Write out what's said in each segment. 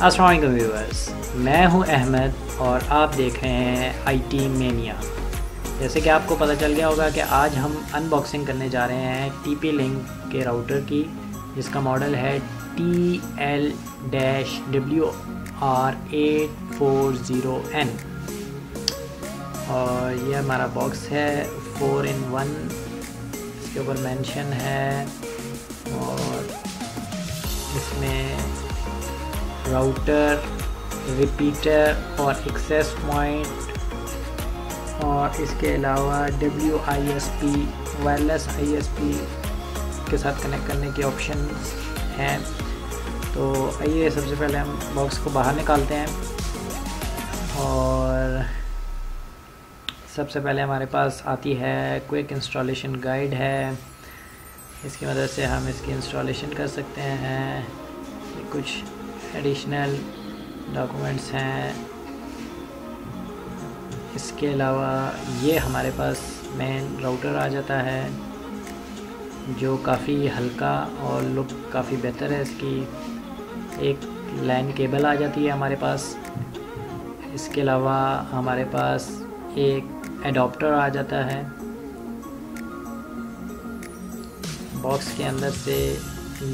अस्सलाम वालेकुम व्यूअर्स, मैं हूं अहमद और आप देख रहे हैं आईटी मेनिया। जैसे कि आपको पता चल गया होगा कि आज हम अनबॉक्सिंग करने जा रहे हैं TP-Link के राउटर की, जिसका मॉडल है TL-WR840N और ये हमारा बॉक्स है 4-in-1। इसके ऊपर मेंशन है और इसमें राउटर, रिपीटर और एक्सेस पॉइंट और इसके अलावा WISP वायरलेस ISP के साथ कनेक्ट करने के ऑप्शंस हैं। तो आइए सबसे पहले हम बॉक्स को बाहर निकालते हैं और सबसे पहले हमारे पास आती है क्विक इंस्टॉलेशन गाइड है। इसकी मदद से हम इसकी इंस्टॉलेशन कर सकते हैं। कुछ एडिशनल डॉक्यूमेंट्स हैं। इसके अलावा ये हमारे पास मेन राउटर आ जाता है जो काफ़ी हल्का और लुक काफ़ी बेहतर है इसकी। एक लैन केबल आ जाती है हमारे पास। इसके अलावा हमारे पास एक एडाप्टर आ जाता है। बॉक्स के अंदर से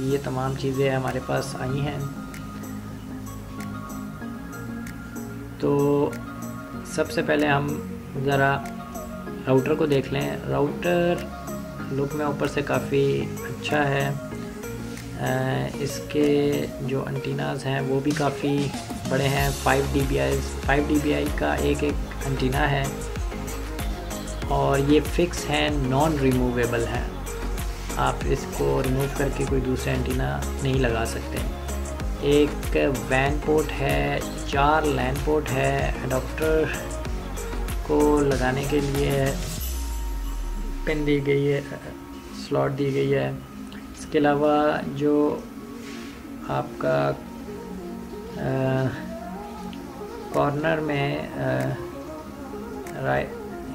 ये तमाम चीज़ें हमारे पास आई हैं। तो सबसे पहले हम ज़रा राउटर को देख लें। राउटर लुक में ऊपर से काफ़ी अच्छा है। इसके जो एंटीनाज हैं वो भी काफ़ी बड़े हैं। 5 dBi का एक एंटीना है और ये फिक्स है, नॉन रिमूवेबल है। आप इसको रिमूव करके कोई दूसरा एंटीना नहीं लगा सकते। एक वैन पोर्ट है, 4 लैन पोर्ट है। एडाप्टर को लगाने के लिए पिन दी गई है, स्लॉट दी गई है। इसके अलावा जो आपका कॉर्नर में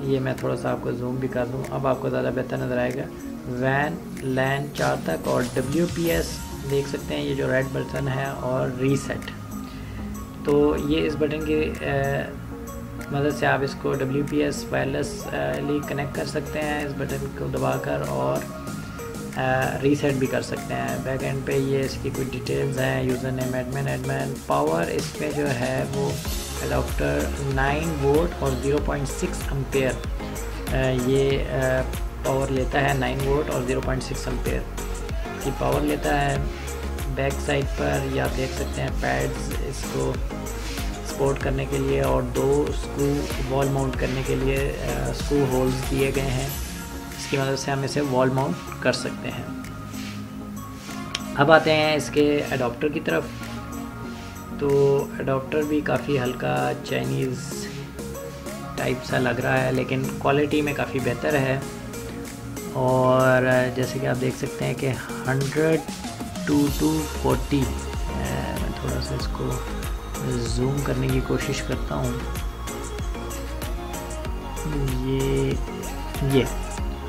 ये मैं थोड़ा सा आपको जूम भी कर दूं, अब आपको ज़्यादा बेहतर नज़र आएगा। वैन लैन 4 तक और WPS देख सकते हैं, ये जो रेड बटन है, और रीसेट। तो ये इस बटन की मदद से आप इसको WPS वायरलेसली कनेक्ट कर सकते हैं इस बटन को दबाकर, और रीसेट भी कर सकते हैं। बैक एंड पे ये इसकी कुछ डिटेल्स हैं, यूज़र नेम, एडमिन। पावर इसमें जो है वो एडाप्टर 9 वोल्ट और 0.6 एम्पेयर ये पावर लेता है। 9 वोल्ट और 0.6 एम्पेयर की पावर लेता है। बैक साइड पर ये आप देख सकते हैं पैड्स इसको सपोर्ट करने के लिए, और 2 स्क्रू वॉल माउंट करने के लिए स्क्रू होल्स दिए गए हैं। इसकी मदद से हम इसे वॉल माउंट कर सकते हैं। अब आते हैं इसके एडाप्टर की तरफ। तो एडाप्टर भी काफ़ी हल्का चाइनीज़ टाइप सा लग रहा है, लेकिन क्वालिटी में काफ़ी बेहतर है। और जैसे कि आप देख सकते हैं कि 100:240, मैं थोड़ा सा इसको जूम करने की कोशिश करता हूँ। ये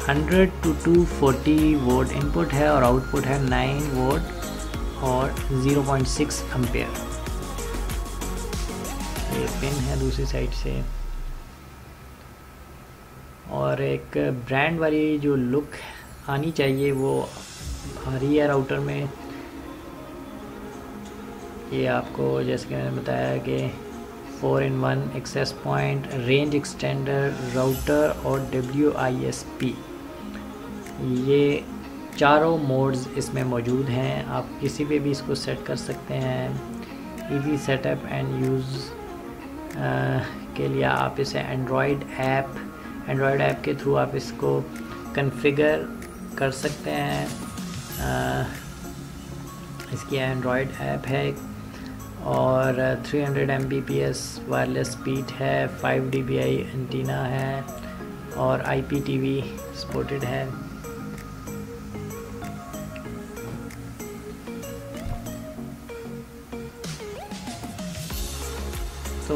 100:240 वोल्ट इनपुट है और आउटपुट है 9 वोल्ट और 0.6 एम्पेयर। ये पिन है दूसरी साइड से, और एक ब्रांड वाली जो लुक आनी चाहिए वो आ रही है राउटर में। ये आपको जैसे कि मैंने बताया कि 4-in-1 access point, range extender, router और WISP, ये चारों मोड्स इसमें मौजूद हैं। आप किसी पे भी इसको सेट कर सकते हैं। इजी सेटअप एंड यूज़ के लिए आप इसे एंड्रॉयड ऐप के थ्रू आप इसको कॉन्फ़िगर कर सकते हैं। इसकी एंड्रॉयड ऐप है और 300 Mbps वायरलेस स्पीड है, 5 dBi एंटीना है और IPTV सपोर्टेड है। तो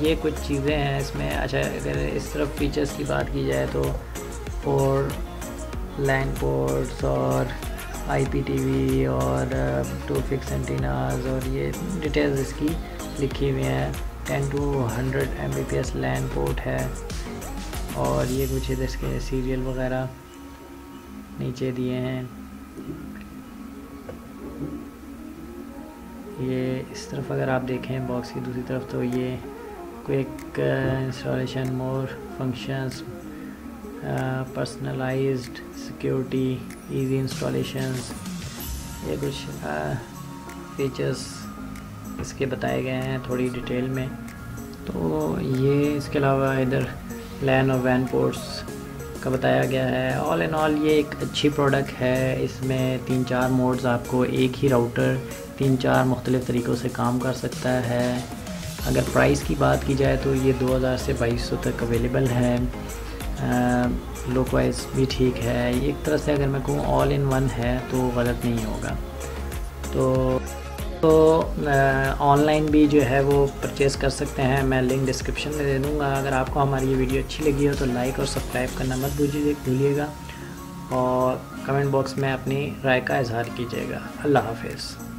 ये कुछ चीज़ें हैं इसमें। अच्छा, अगर इस तरफ फीचर्स की बात की जाए तो 4 लैन पोर्ट्स और IPTV और 2 फिक्स एंटीनाज, और ये डिटेल्स इसकी लिखी हुई हैं। 10 to 100 Mbps लैन पोर्ट है, और ये कुछ इधर इसके सीरियल वगैरह नीचे दिए हैं। ये इस तरफ अगर आप देखें बॉक्स की दूसरी तरफ, तो ये quick installation, more functions, personalized security, easy installations, ये कुछ फीचर्स इसके बताए गए हैं थोड़ी डिटेल में। तो ये इसके अलावा इधर लैन और वैन पोर्ट्स का बताया गया है। ऑल इन ऑल ये एक अच्छी प्रोडक्ट है। इसमें 3-4 मोड्स, आपको एक ही राउटर 3-4 मुख्तलिफ़ तरीक़ों से काम कर सकता है। अगर प्राइस की बात की जाए तो ये 2000 से 2200 तक अवेलेबल है। लुक वाइज भी ठीक है। एक तरह से अगर मैं कहूँ ऑल इन वन है तो गलत नहीं होगा। तो ऑनलाइन भी जो है वो परचेज़ कर सकते हैं। मैं लिंक डिस्क्रिप्शन में दे दूँगा। अगर आपको हमारी ये वीडियो अच्छी लगी हो तो लाइक और सब्सक्राइब करना मत भूलिएगा, और कमेंट बॉक्स में अपनी राय का इजहार कीजिएगा। अल्लाह हाफ़िज़।